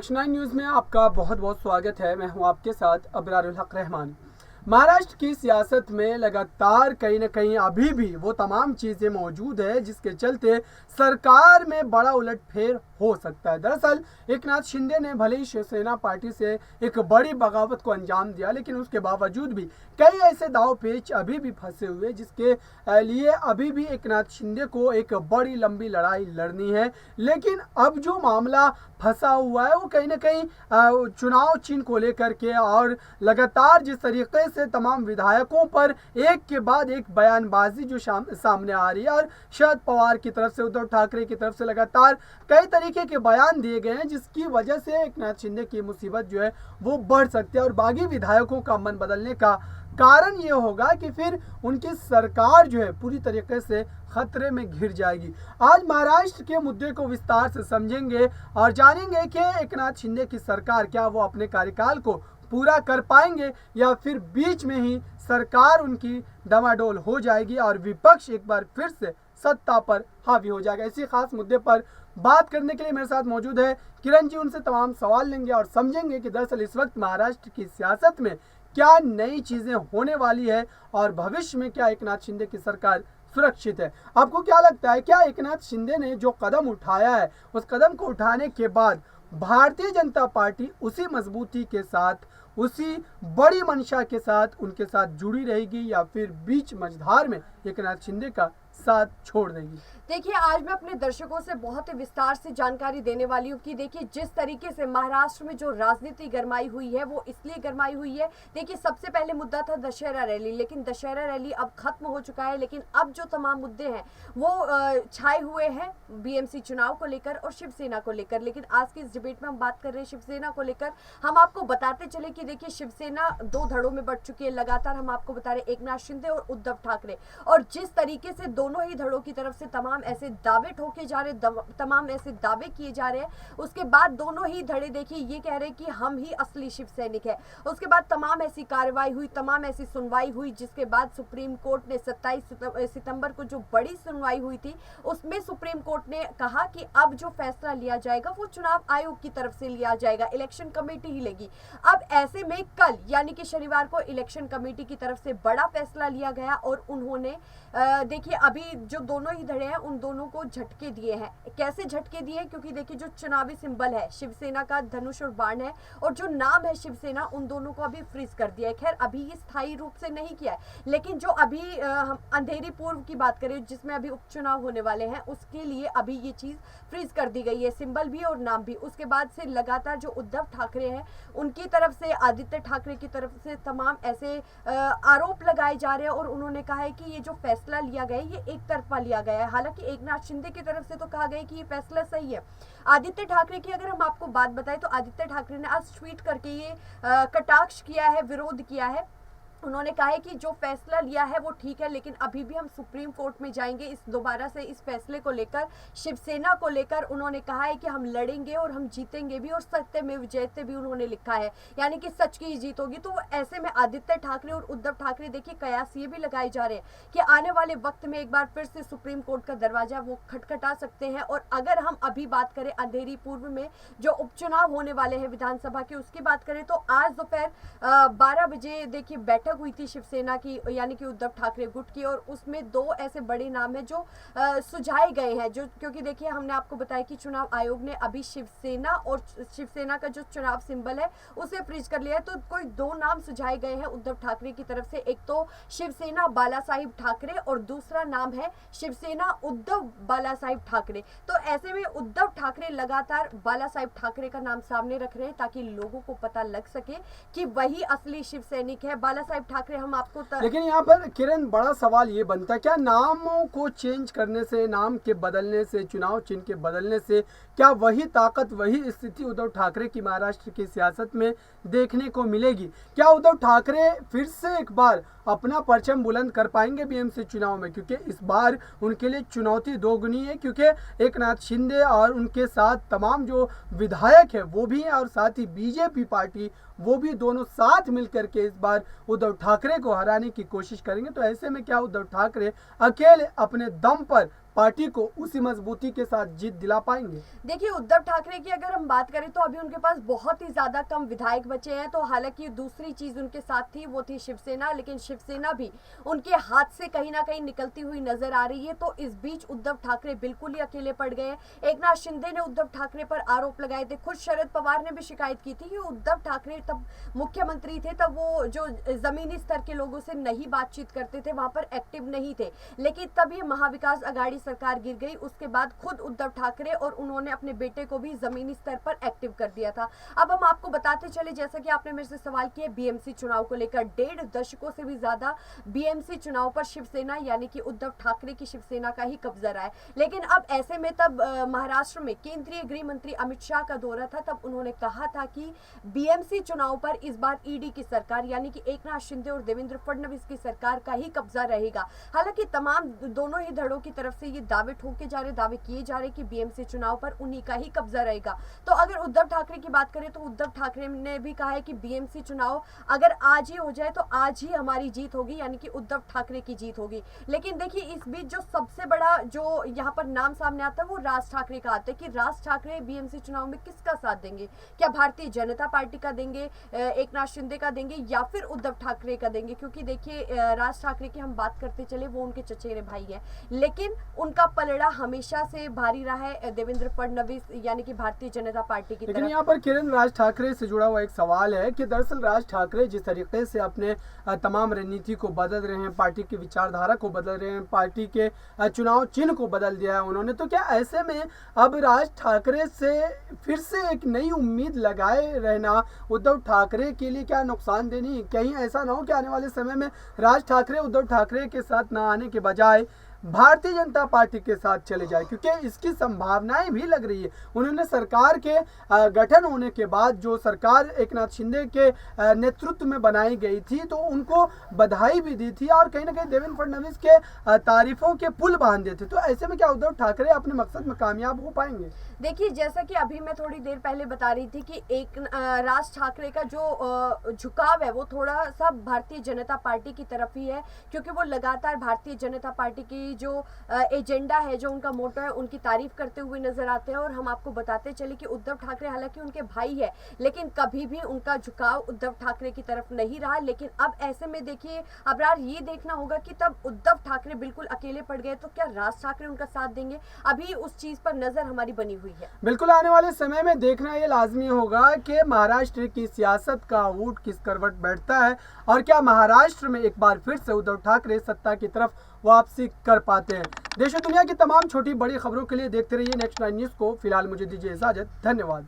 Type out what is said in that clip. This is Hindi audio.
नेक्स्ट 9 न्यूज़ में आपका बहुत बहुत स्वागत है। मैं हूं आपके साथ अबरारुल हक रहमान। महाराष्ट्र की सियासत में लगातार कहीं ना कहीं अभी भी वो तमाम चीज़ें मौजूद है जिसके चलते सरकार में बड़ा उलटफेर हो सकता है। दरअसल एकनाथ शिंदे ने भले ही शिवसेना पार्टी से एक बड़ी बगावत को अंजाम दिया, लेकिन उसके बावजूद भी कई ऐसे दाव पेच अभी भी फंसे हुए जिसके लिए अभी भी एकनाथ शिंदे को एक बड़ी लंबी लड़ाई लड़नी है। लेकिन अब जो मामला फंसा हुआ है वो कहीं ना कहीं चुनाव चिन्ह को लेकर के, और लगातार जिस तरीके से तमाम विधायकों पर एक के बाद एक बयानबाजी जो सामने आ रही है, और शरद पवार की तरफ से, उद्धव ठाकरे की तरफ से लगातार कई तरीके के बयान दिए गए हैं जिसकी वजह से एकनाथ शिंदे की मुसीबत जो है वो बढ़ सकती है और बागी विधायकों का मन बदलने का कारण ये होगा कि फिर उनकी सरकार जो है पूरी तरीके से खतरे में घिर जाएगी। आज महाराष्ट्र के मुद्दे को विस्तार से समझेंगे और जानेंगे कि एकनाथ शिंदे की सरकार क्या वो अपने कार्यकाल को पूरा कर पाएंगे या फिर बीच में ही सरकार उनकी डमाडोल हो जाएगी और विपक्ष एक बार फिर से सत्ता पर हावी हो जाएगा। इसी खास मुद्दे पर बात करने के लिए मेरे साथ मौजूद है किरण जी। उनसे तमाम सवाल लेंगे और समझेंगे कि दरअसल इस वक्त महाराष्ट्र की सियासत में क्या नई चीजें होने वाली है और भविष्य में क्या एकनाथ शिंदे की सरकार सुरक्षित है। आपको क्या लगता है, क्या एकनाथ शिंदे ने जो कदम उठाया है उस कदम को उठाने के बाद भारतीय जनता पार्टी उसी मजबूती के साथ, उसी बड़ी मंशा के साथ उनके साथ जुड़ी रहेगी या फिर बीच मझधार में एकनाथ शिंदे का साथ छोड़ देगी? देखिए, आज मैं अपने दर्शकों से बहुत ही विस्तार से जानकारी देने वाली हूँ कि देखिए जिस तरीके से महाराष्ट्र में जो राजनीति गरमाई हुई है वो इसलिए गरमाई हुई है। देखिए, सबसे पहले मुद्दा था दशहरा रैली, लेकिन दशहरा रैली अब खत्म हो चुका है। लेकिन अब जो तमाम मुद्दे हैं वो छाए हुए हैं बीएमसी चुनाव को लेकर और शिवसेना को लेकर। लेकिन आज की इस डिबेट में हम बात कर रहे हैं शिवसेना को लेकर। हम आपको बताते चले कि देखिए शिवसेना दो धड़ों में बढ़ चुकी है। लगातार हम आपको बता रहे एकनाथ शिंदे और उद्धव ठाकरे, और जिस तरीके से दोनों ही धड़ों की तरफ से तमाम ऐसे दावे ठोके जा रहे, तमाम ऐसे दावे किए जा रहे हैं। उसके बाद दोनों ही धड़े देखिए ये कह रहे हैं कि हम ही असली शिव सैनिक है। उसके बाद तमाम ऐसी कार्रवाई हुई, तमाम ऐसी सुनवाई हुई, जिसके बाद सुप्रीम कोर्ट ने 27 सितंबर को जो बड़ी सुनवाई हुई थी उसमें सुप्रीम कोर्ट ने कहा कि अब जो फैसला लिया जाएगा वो चुनाव आयोग की तरफ से लिया जाएगा, इलेक्शन कमेटी ही लेगी। अब ऐसे में कल यानी कि शनिवार को इलेक्शन कमेटी की तरफ से बड़ा फैसला लिया गया और उन्होंने देखिए अभी जो दोनों ही धड़े हैं उन दोनों को झटके दिए हैं। कैसे झटके दिए? क्योंकि देखिए जो चुनावी सिंबल है शिवसेना का धनुष और बाण है, और जो नाम है शिवसेना, उन दोनों को अभी फ्रीज कर दिया है। खैर अभी ये स्थायी रूप से नहीं किया है, लेकिन जो अभी हम अंधेरी पूर्व की बात करें जिसमें अभी उपचुनाव होने वाले हैं उसके लिए अभी ये चीज फ्रीज कर दी गई है, सिंबल भी और नाम भी। उसके बाद से लगातार जो उद्धव ठाकरे हैं उनकी तरफ से, आदित्य ठाकरे की तरफ से तमाम ऐसे आरोप लगाए जा रहे हैं और उन्होंने कहा है कि ये जो फैसला लिया गया है ये एक तरफा लिया गया है। हालांकि एकनाथ शिंदे की तरफ से तो कहा गया कि ये फैसला सही है। आदित्य ठाकरे की अगर हम आपको बात बताएं तो आदित्य ठाकरे ने आज ट्वीट करके ये कटाक्ष किया है, विरोध किया है। उन्होंने कहा है कि जो फैसला लिया है वो ठीक है, लेकिन अभी भी हम सुप्रीम कोर्ट में जाएंगे इस दोबारा से इस फैसले को लेकर, शिवसेना को लेकर। उन्होंने कहा है कि हम लड़ेंगे और हम जीतेंगे भी, और सत्य में विजयते भी उन्होंने लिखा है, यानी कि सच की जीत होगी। तो ऐसे में आदित्य ठाकरे और उद्धव ठाकरे देखिए कयास ये भी लगाए जा रहे हैं कि आने वाले वक्त में एक बार फिर से सुप्रीम कोर्ट का दरवाजा वो खटखटा सकते हैं। और अगर हम अभी बात करें अंधेरी पूर्व में जो उपचुनाव होने वाले हैं विधानसभा के, उसकी बात करें तो आज दोपहर 12 बजे देखिए बैठक हुई थी शिवसेना की यानी कि उद्धव ठाकरे गुट की, और उसमें दो ऐसे बड़े नाम हैं जो सुझाए गए हैं। जो क्योंकि देखिए हमने आपको बताया कि चुनाव आयोग ने अभी शिवसेना और शिवसेना का जो चुनाव सिंबल है उसे फ्रीज कर लिया है। तो कोई दो नाम सुझाए गए हैं उद्धव ठाकरे की तरफ से, एक तो शिवसेना बाला साहिब ठाकरे और दूसरा नाम है शिवसेना उद्धव बाला साहिब ठाकरे। तो ऐसे में उद्धव ठाकरे लगातार बाला साहिब ठाकरे का नाम सामने रख रहे हैं ताकि लोगों को पता लग सके कि वही असली शिव सैनिक है। बाला साहिब ठाकरे हम आपको लेकिन यहाँ पर किरण बड़ा सवाल ये बनता है, क्या नामों को चेंज करने से, नाम के बदलने से, चुनाव चिन्ह के बदलने से क्या वही ताकत, वही स्थिति उद्धव ठाकरे की महाराष्ट्र की सियासत में देखने को मिलेगी? क्या उद्धव ठाकरे फिर से एक बार अपना परचम बुलंद कर पाएंगे बीएमसी चुनाव में? क्योंकि इस बार उनके लिए चुनौती दोगुनी है, क्योंकि एकनाथ शिंदे और उनके साथ तमाम जो विधायक है वो भी हैं और साथ ही बीजेपी पार्टी वो भी, दोनों साथ मिलकर के इस बार उद्धव ठाकरे को हराने की कोशिश करेंगे। तो ऐसे में क्या उद्धव ठाकरे अकेले अपने दम पर पार्टी को उसी मजबूती के साथ जीत दिला पाएंगे? देखिए, उद्धव ठाकरे की अगर हम बात करें तो अभी उनके पास बहुत ही ज्यादा कम विधायक बचे हैं। तो हालांकि दूसरी चीज उनके साथ थी, वो थी शिवसेना, लेकिन शिवसेना भी उनके हाथ से कहीं ना कहीं निकलती हुई नजर आ रही है। तो इस बीच उद्धव ठाकरे बिल्कुल ही अकेले पड़ गए हैं। एकनाथ शिंदे ने उद्धव ठाकरे पर आरोप लगाए थे, खुद शरद पवार ने भी शिकायत की थी कि उद्धव ठाकरे तब मुख्यमंत्री थे, तब वो जो जमीनी स्तर के लोगों से नहीं बातचीत करते थे, वहां पर एक्टिव नहीं थे। लेकिन तब ये महाविकास अघाड़ी सरकार गिर गई, उसके बाद खुद उद्धव ठाकरे और उन्होंने अपने बेटे को भी जमीनी स्तर पर एक्टिव कर दिया था। अब हम आपको बताते चले, जैसा कि आपने मेरे से सवाल किया बीएमसी चुनाव को लेकर, 1.5 दशकों से भी ज्यादा बीएमसी चुनाव पर शिवसेना यानी कि उद्धव ठाकरे की शिवसेना का ही कब्जा रहा है। लेकिन अब ऐसे में तब महाराष्ट्र में केंद्रीय गृह मंत्री अमित शाह का दौरा था, तब उन्होंने कहा था कि बीएमसी चुनाव पर इस बार ईडी की सरकार यानी कि एकनाथ शिंदे और देवेंद्र फडणवीस की सरकार का ही कब्जा रहेगा। हालांकि तमाम दोनों ही धड़ों की तरफ से ये दावे दावे किए जा रहे कि बीएमसी चुनाव पर उन्हीं का ही कब्जा रहेगा। तो अगर उद्धव ठाकरे की बात करें तो उद्धव ठाकरे ने भी कहा है कि बीएमसी चुनाव अगर आज ही हो जाए तो आज ही हमारी जीत होगी, यानी कि उद्धव ठाकरे की जीत होगी। लेकिन देखिए, इस बीच जो सबसे बड़ा जो यहाँ पर नाम सामने आता है वो राज ठाकरे का आता है कि राज ठाकरे बीएमसी चुनाव में किसका साथ देंगे। क्या भारतीय जनता पार्टी का देंगे, एकनाथ शिंदे का देंगे, या फिर उद्धव ठाकरे का देंगे? क्योंकि देखिए, राज ठाकरे की हम बात करते चले, वो उनके चचेरे भाई हैं, लेकिन उनका पलड़ा हमेशा से भारी रहा है देवेंद्र फडणवीस यानी कि भारतीय जनता पार्टी की लेकिन तरफ। यहाँ पर किरण, राज ठाकरे से जुड़ा हुआ एक सवाल है कि दरअसल राज ठाकरे जिस तरीके से अपने तमाम रणनीति को बदल रहे हैं, पार्टी की विचारधारा को बदल रहे हैं, पार्टी के चुनाव चिन्ह को बदल दिया है उन्होंने, तो क्या ऐसे में अब राज ठाकरे से फिर से एक नई उम्मीद लगाए रहना उद्धव ठाकरे के लिए क्या नुकसान देनी? कहीं ऐसा ना हो कि आने वाले समय में राज ठाकरे उद्धव ठाकरे के साथ ना आने के बजाय भारतीय जनता पार्टी के साथ चले जाए, क्योंकि इसकी संभावनाएं भी लग रही है। उन्होंने सरकार के गठन होने के बाद जो सरकार एकनाथ शिंदे के नेतृत्व में बनाई गई थी, तो उनको बधाई भी दी थी और कहीं ना कहीं देवेंद्र फडणवीस के तारीफों के पुल बांध दिए थे। तो ऐसे में क्या उद्धव ठाकरे अपने मकसद में कामयाब हो पाएंगे? देखिए, जैसा कि अभी मैं थोड़ी देर पहले बता रही थी कि एक राज ठाकरे का जो झुकाव है वो थोड़ा सा भारतीय जनता पार्टी की तरफ ही है, क्योंकि वो लगातार भारतीय जनता पार्टी की जो एजेंडा है, जो उनका मोटो है, उनकी तारीफ करते हुए नजर आते हैं। और हम आपको बताते चले कि उद्धव ठाकरे हालांकि उनके भाई है, लेकिन कभी भी उनका झुकाव उद्धव ठाकरे की तरफ नहीं रहा। लेकिन अब ऐसे में देखिए, अब ये देखना होगा कि तब उद्धव ठाकरे बिल्कुल अकेले पड़ गए तो क्या राज ठाकरे उनका साथ देंगे? अभी उस चीज पर नजर हमारी बनी हुई है। बिल्कुल, आने वाले समय में देखना ये लाजमी होगा कि महाराष्ट्र की सियासत का ऊँट किस करवट बैठता है और क्या महाराष्ट्र में एक बार फिर से उद्धव ठाकरे सत्ता की तरफ वापसी कर पाते हैं। देश और दुनिया की तमाम छोटी बड़ी खबरों के लिए देखते रहिए नेक्स्ट 9 न्यूज़ को। फिलहाल मुझे दीजिए इजाजत, धन्यवाद।